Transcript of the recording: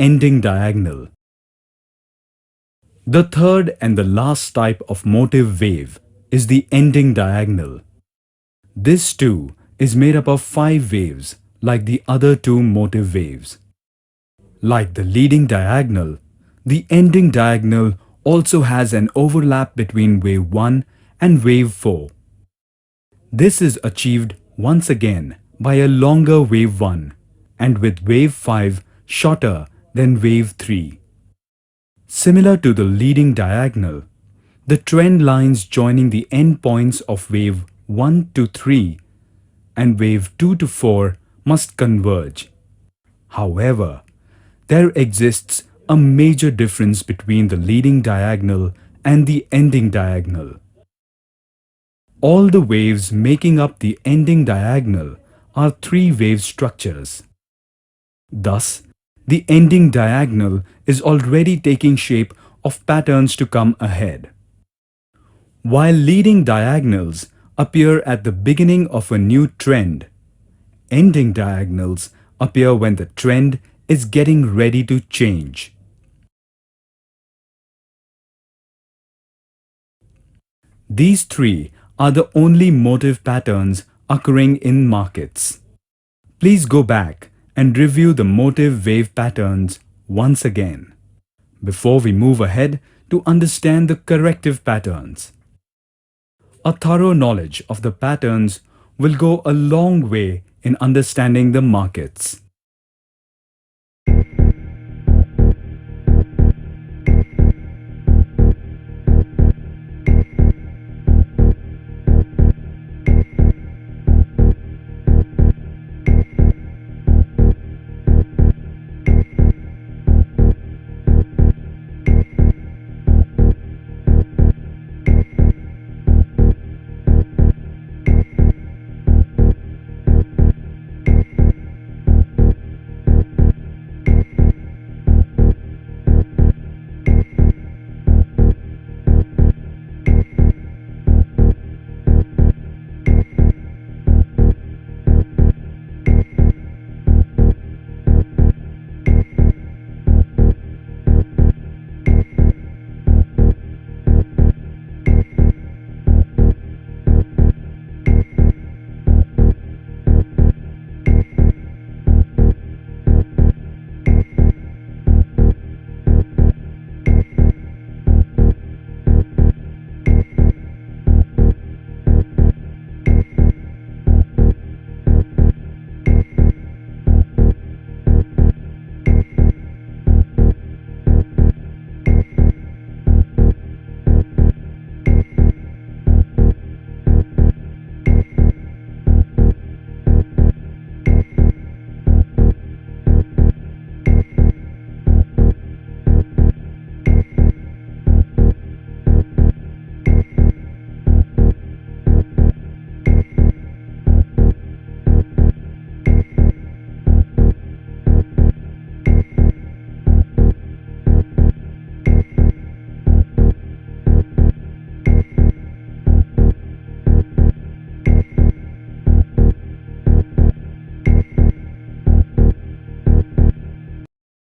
ending diagonal. The third and the last type of motive wave is the ending diagonal. This too is made up of 5 waves like the other 2 motive waves. Like the leading diagonal, the ending diagonal also has an overlap between wave 1 and wave 4. This is achieved once again by a longer wave 1 and with wave 5 shorter than wave 3. Similar to the leading diagonal, the trend lines joining the endpoints of wave 1 to 3 and wave 2 to 4 must converge. However, there exists a major difference between the leading diagonal and the ending diagonal. All the waves making up the ending diagonal are 3-wave structures. Thus, the ending diagonal is already taking shape of patterns to come ahead. While leading diagonals appear at the beginning of a new trend, ending diagonals appear when the trend is getting ready to change. These 3 are the only motive patterns occurring in markets. Please go back and review the motive wave patterns once again before we move ahead to understand the corrective patterns. A thorough knowledge of the patterns will go a long way in understanding the markets.